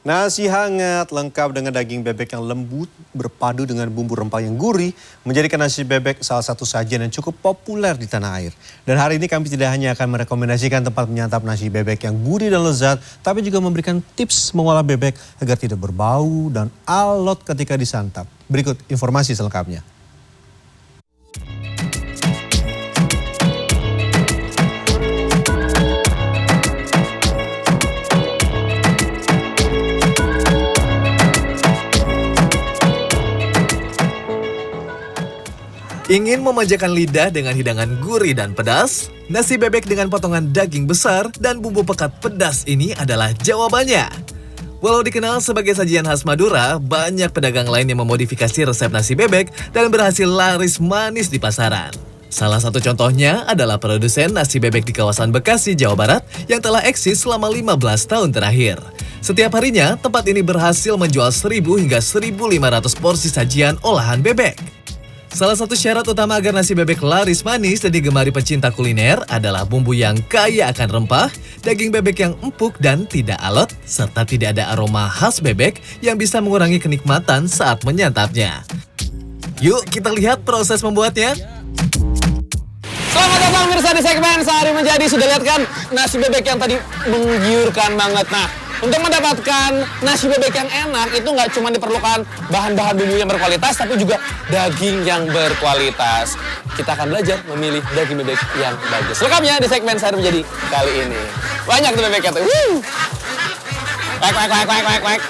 Nasi hangat lengkap dengan daging bebek yang lembut berpadu dengan bumbu rempah yang gurih menjadikan nasi bebek salah satu sajian yang cukup populer di tanah air. Dan hari ini kami tidak hanya akan merekomendasikan tempat menyantap nasi bebek yang gurih dan lezat, tapi juga memberikan tips mengolah bebek agar tidak berbau dan alot ketika disantap. Berikut informasi selengkapnya. Ingin memanjakan lidah dengan hidangan gurih dan pedas? Nasi bebek dengan potongan daging besar dan bumbu pekat pedas ini adalah jawabannya. Walau dikenal sebagai sajian khas Madura, banyak pedagang lain yang memodifikasi resep nasi bebek dan berhasil laris manis di pasaran. Salah satu contohnya adalah produsen nasi bebek di kawasan Bekasi, Jawa Barat yang telah eksis selama 15 tahun terakhir. Setiap harinya, tempat ini berhasil menjual 1.000 hingga 1.500 porsi sajian olahan bebek. Salah satu syarat utama agar nasi bebek laris manis dan digemari pecinta kuliner adalah bumbu yang kaya akan rempah, daging bebek yang empuk dan tidak alot, serta tidak ada aroma khas bebek yang bisa mengurangi kenikmatan saat menyantapnya. Yuk kita lihat proses membuatnya. Selamat datang pemirsa di segmen Sehari Menjadi. Sudah lihat kan nasi bebek yang tadi menggiurkan banget. Nah, untuk mendapatkan nasi bebek yang enak itu nggak cuma diperlukan bahan-bahan bumbu yang berkualitas, tapi juga daging yang berkualitas. Kita akan belajar memilih daging bebek yang bagus. Lengkapnya di segmen Sehari Menjadi kali ini. Banyak tuh bebeknya tuh. Wek.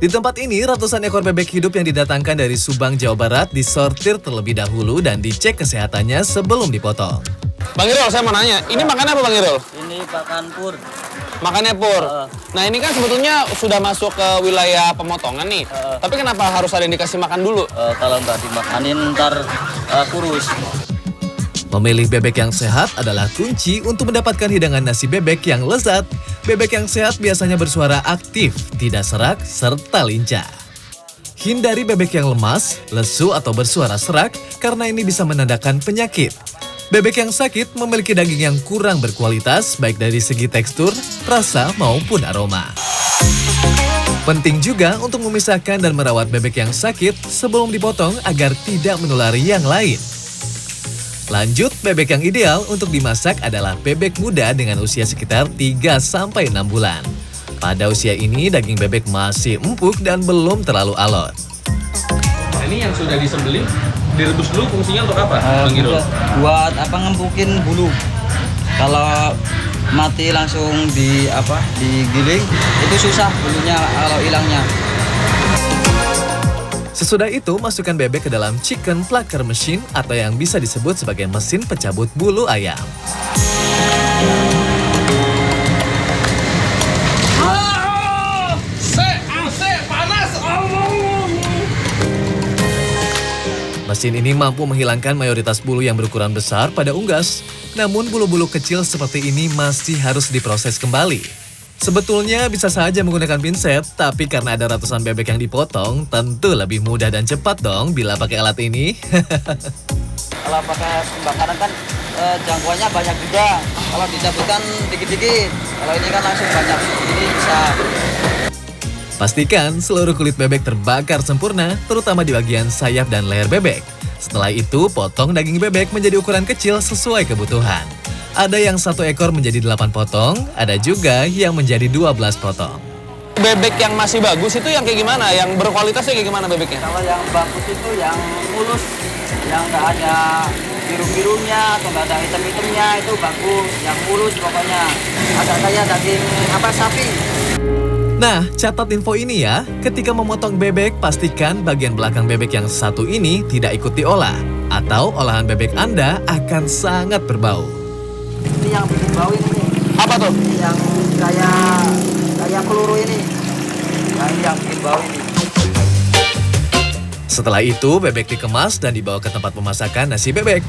Di tempat ini, ratusan ekor bebek hidup yang didatangkan dari Subang, Jawa Barat disortir terlebih dahulu dan dicek kesehatannya sebelum dipotong. Bang Irul, saya mau nanya, ini makannya apa Bang Irul? Ini pakan pur. Makannya pur. Nah ini kan sebetulnya sudah masuk ke wilayah pemotongan nih. Tapi kenapa harus ada yang dikasih makan dulu? Kalau nggak dimakanin ntar kurus. Memilih bebek yang sehat adalah kunci untuk mendapatkan hidangan nasi bebek yang lezat. Bebek yang sehat biasanya bersuara aktif, tidak serak, serta lincah. Hindari bebek yang lemas, lesu, atau bersuara serak karena ini bisa menandakan penyakit. Bebek yang sakit memiliki daging yang kurang berkualitas baik dari segi tekstur, rasa, maupun aroma. Penting juga untuk memisahkan dan merawat bebek yang sakit sebelum dipotong agar tidak menulari yang lain. Lanjut, bebek yang ideal untuk dimasak adalah bebek muda dengan usia sekitar 3-6 bulan. Pada usia ini, daging bebek masih empuk dan belum terlalu alot. Ini yang sudah disembelih, direbus dulu fungsinya untuk apa, Bang Irul? Buat ngempukin bulu. Kalau mati langsung digiling, itu susah bulunya kalau hilangnya. Sesudah itu, masukkan bebek ke dalam chicken plucker machine atau yang bisa disebut sebagai mesin pencabut bulu ayam. Mesin ini mampu menghilangkan mayoritas bulu yang berukuran besar pada unggas. Namun bulu-bulu kecil seperti ini masih harus diproses kembali. Sebetulnya bisa saja menggunakan pinset, tapi karena ada ratusan bebek yang dipotong, tentu lebih mudah dan cepat dong bila pakai alat ini. Kalau pakai pembakaran kan jangkauannya banyak juga. Kalau dicabutkan dikit-dikit. Kalau ini kan langsung banyak. Ini bisa. Pastikan seluruh kulit bebek terbakar sempurna, terutama di bagian sayap dan leher bebek. Setelah itu, potong daging bebek menjadi ukuran kecil sesuai kebutuhan. Ada yang 1 ekor menjadi 8 potong, ada juga yang menjadi 12 potong. Bebek yang masih bagus itu yang kayak gimana? Yang berkualitasnya kayak gimana bebeknya? Kalau yang bagus itu yang mulus, yang nggak ada biru-birunya atau nggak ada hitam-hitamnya itu bagus. Yang mulus pokoknya. Agak kayak daging sapi. Nah, catat info ini ya. Ketika memotong bebek, pastikan bagian belakang bebek yang satu ini tidak ikut diolah. Atau olahan bebek Anda akan sangat berbau. Ini yang bikin bau ini. Apa tuh? Yang kayak peluru ini. Nah, ini yang bikin bau ini. Setelah itu, bebek dikemas dan dibawa ke tempat pemasakan nasi bebek.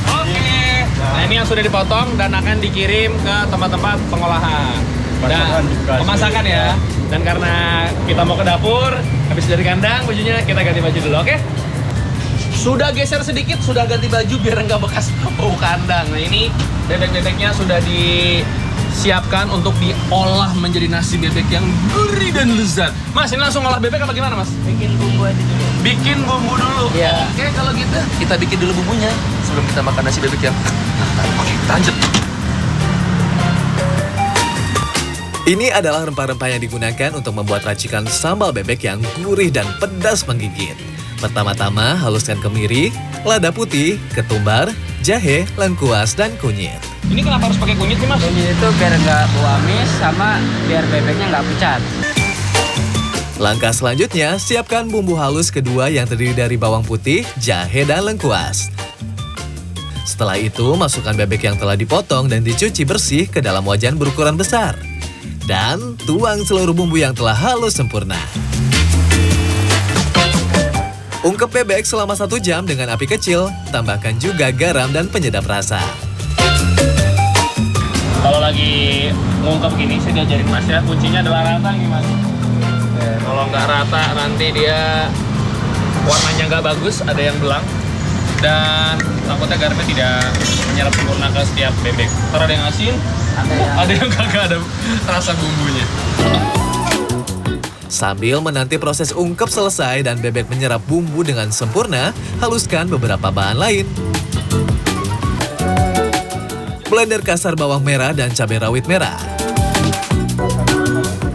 Oke. Nah ini yang sudah dipotong dan akan dikirim ke tempat-tempat pengolahan. Dan pemasakan ya. Dan karena kita mau ke dapur, habis dari kandang bajunya kita ganti baju dulu, oke? Sudah geser sedikit, sudah ganti baju biar nggak bekas bau kandang. Nah ini bebek-bebeknya sudah siapkan untuk diolah menjadi nasi bebek yang gurih dan lezat. Mas, ini langsung olah bebek apa gimana, Mas? Bikin bumbu aja dulu. Bikin bumbu dulu. Iya. Oke, kalau gitu kita bikin dulu bumbunya sebelum kita makan nasi bebek yang. Oke, kita lanjut. Ini adalah rempah-rempah yang digunakan untuk membuat racikan sambal bebek yang gurih dan pedas menggigit. Pertama-tama haluskan kemiri, lada putih, ketumbar, jahe, lengkuas, dan kunyit. Ini kenapa harus pakai kunyit nih, Mas? Kunyit itu biar nggak bau amis sama biar bebeknya nggak pucat. Langkah selanjutnya, siapkan bumbu halus kedua yang terdiri dari bawang putih, jahe, dan lengkuas. Setelah itu, masukkan bebek yang telah dipotong dan dicuci bersih ke dalam wajan berukuran besar. Dan tuang seluruh bumbu yang telah halus sempurna. Ungkep bebek selama 1 jam dengan api kecil, tambahkan juga garam dan penyedap rasa. Kalau lagi ngungkep gini, saya diajarin Mas ya, kuncinya adalah rata nih, Mas. Kalau nggak rata nanti dia warnanya nggak bagus, ada yang belang. Dan takutnya garamnya tidak menyerap sempurna ke setiap bebek. Ntar ada yang asin, ada yang kagak ada rasa bumbunya. Sambil menanti proses ungkep selesai dan bebek menyerap bumbu dengan sempurna, haluskan beberapa bahan lain. Blender kasar bawang merah dan cabai rawit merah.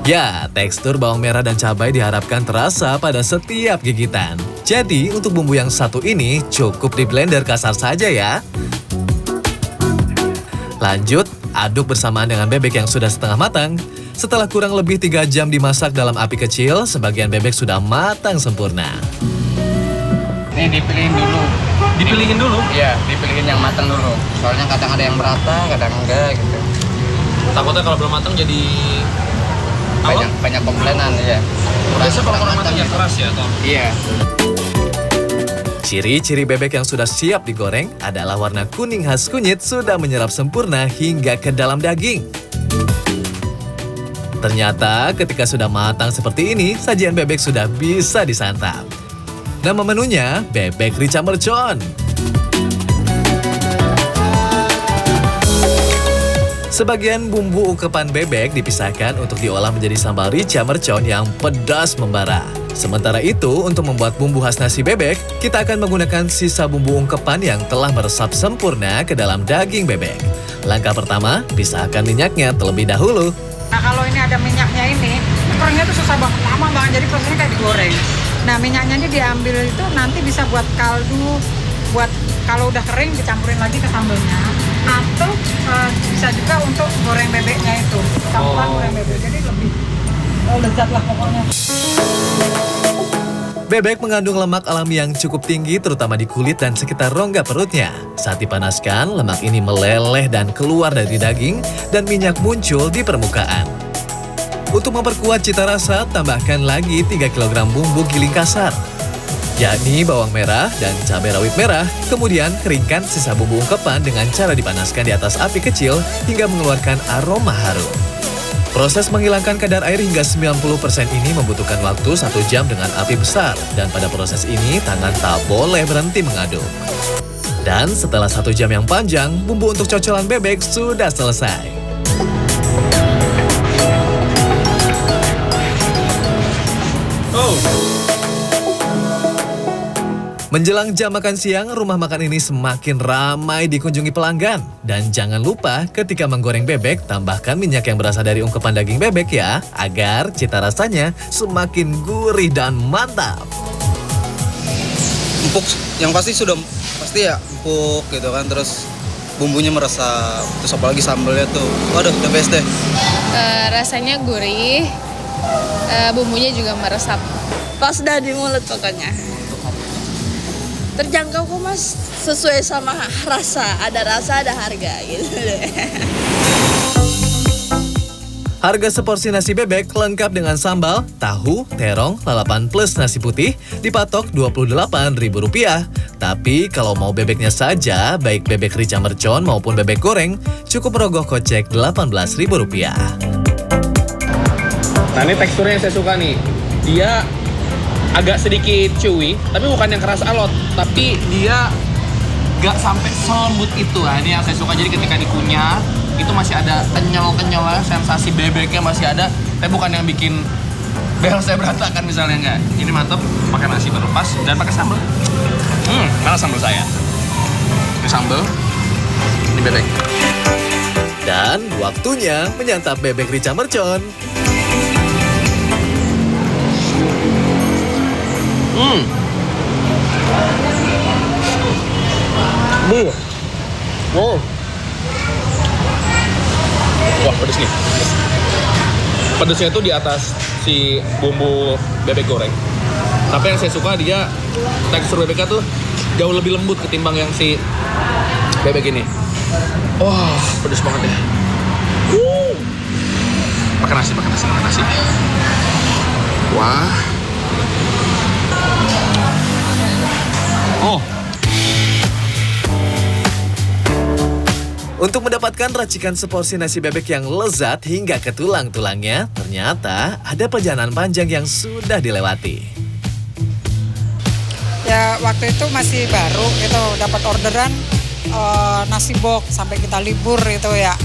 Ya, tekstur bawang merah dan cabai diharapkan terasa pada setiap gigitan. Jadi, untuk bumbu yang satu ini cukup di blender kasar saja ya. Lanjut, aduk bersamaan dengan bebek yang sudah setengah matang. Setelah kurang lebih 3 jam dimasak dalam api kecil, sebagian bebek sudah matang sempurna. Ini dipilihin dulu. Dipilihin dulu? Iya, dipilihin yang matang dulu. Soalnya kadang ada yang merata, kadang enggak gitu. Takutnya kalau belum matang jadi Banyak komplainan ya. Biasa kalau kurang matang ya keras ya, Tom? Iya. Ciri-ciri bebek yang sudah siap digoreng adalah warna kuning khas kunyit sudah menyerap sempurna hingga ke dalam daging. Ternyata ketika sudah matang seperti ini, sajian bebek sudah bisa disantap. Nama menunya bebek rica mercon. Sebagian bumbu ungkepan bebek dipisahkan untuk diolah menjadi sambal rica mercon yang pedas membara. Sementara itu, untuk membuat bumbu khas nasi bebek, kita akan menggunakan sisa bumbu ungkepan yang telah meresap sempurna ke dalam daging bebek. Langkah pertama, pisahkan minyaknya terlebih dahulu. Nah kalau ini ada minyaknya ini, gorengnya tuh susah banget, lama banget, jadi prosesnya kayak digoreng. Nah minyaknya ini diambil itu nanti bisa buat kaldu, buat kalau udah kering dicampurin lagi ke sambelnya. Atau bisa juga untuk goreng bebeknya itu, campuran goreng bebek, jadi lebih lezat lah pokoknya. Bebek mengandung lemak alami yang cukup tinggi terutama di kulit dan sekitar rongga perutnya. Saat dipanaskan, lemak ini meleleh dan keluar dari daging dan minyak muncul di permukaan. Untuk memperkuat cita rasa, tambahkan lagi 3 kg bumbu giling kasar, yakni bawang merah dan cabai rawit merah. Kemudian keringkan sisa bumbu ungkepan dengan cara dipanaskan di atas api kecil hingga mengeluarkan aroma harum. Proses menghilangkan kadar air hingga 90% ini membutuhkan waktu 1 jam dengan api besar. Dan pada proses ini, tangan tak boleh berhenti mengaduk. Dan setelah 1 jam yang panjang, bumbu untuk cocolan bebek sudah selesai. Menjelang jam makan siang, rumah makan ini semakin ramai dikunjungi pelanggan. Dan jangan lupa ketika menggoreng bebek, tambahkan minyak yang berasal dari ungkepan daging bebek ya, agar cita rasanya semakin gurih dan mantap. Empuk, yang pasti ya empuk gitu kan, terus bumbunya meresap, terus apalagi sambalnya tuh, waduh the best deh. Rasanya gurih, bumbunya juga meresap. Pas dah di mulut pokoknya. Terjangkau kok mas, sesuai sama rasa, ada harga gitu deh. Harga seporsi nasi bebek lengkap dengan sambal, tahu, terong, lalapan plus nasi putih dipatok Rp28.000. Tapi kalau mau bebeknya saja, baik bebek rica mercon maupun bebek goreng, cukup merogoh kocek Rp18.000. Nah ini teksturnya yang saya suka nih. Dia agak sedikit chewy, tapi bukan yang keras alot. Tapi dia gak sampai selembut itu. Nah, ini yang saya suka. Jadi ketika dikunyah itu masih ada kenyal-kenyalnya, sensasi bebeknya masih ada, tapi bukan yang bikin behel saya berantakan misalnya, enggak. Ini mantep, pakai nasi baru pas dan pakai sambal. Mana sambal saya? Ini sambal, ini bebek. Dan waktunya menyantap bebek rica mercon. Wow. Wah, pedes nih. Pedesnya itu di atas si bumbu bebek goreng. Tapi yang saya suka dia tekstur bebeknya tuh jauh lebih lembut ketimbang yang si bebek ini. Wah, pedes banget ya. Makan nasi. Wah. Oh. Untuk mendapatkan racikan seporsi nasi bebek yang lezat hingga ke tulang-tulangnya, ternyata ada perjalanan panjang yang sudah dilewati. Ya waktu itu masih baru gitu, dapat orderan nasi box sampai kita libur itu ya.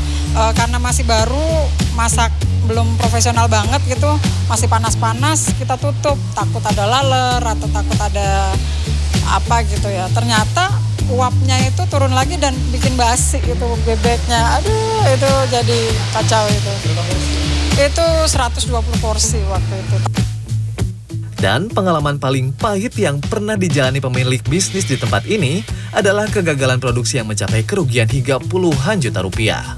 Karena masih baru, masak belum profesional banget gitu, masih panas-panas, kita tutup. Takut ada laler atau takut ada apa gitu ya. Ternyata uapnya itu turun lagi dan bikin basi gitu bebeknya. Aduh, itu jadi kacau itu. Itu 120 porsi waktu itu. Dan pengalaman paling pahit yang pernah dijalani pemilik bisnis di tempat ini adalah kegagalan produksi yang mencapai kerugian hingga puluhan juta rupiah.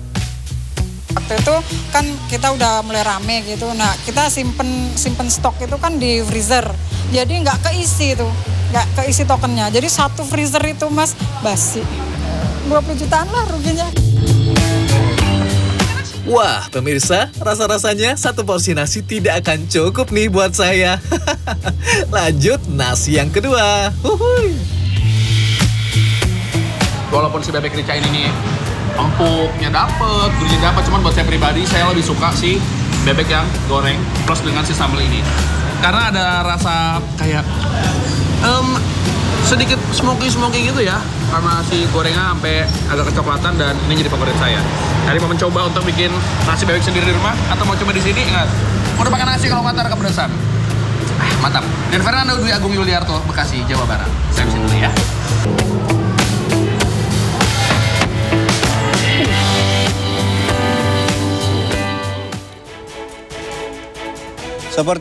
Waktu itu kan kita udah mulai rame gitu. Nah, kita simpen stok itu kan di freezer. Jadi nggak keisi tuh. Nggak keisi tokennya. Jadi satu freezer itu Mas basi. 20 jutaan lah ruginya. Wah, pemirsa, rasa-rasanya satu porsi nasi tidak akan cukup nih buat saya. Lanjut nasi yang kedua. Huhuy. Walaupun si bebek rica ini nih empuknya dapet, gurihnya dapet, cuman buat saya pribadi saya lebih suka si bebek yang goreng plus dengan si sambal ini. Karena ada rasa kayak sedikit smoky gitu ya, karena si gorengnya sampai agak kecoklatan dan ini jadi favorit saya. Jadi mau mencoba untuk bikin nasi bebek sendiri di rumah atau mau coba di sini, ingat udah pakai nasi kalau nggak kepedesan. Mantap. Dan Fernando Dwi Agung Yuliarto, Bekasi, Jawa Barat. Saya di sini dulu ya.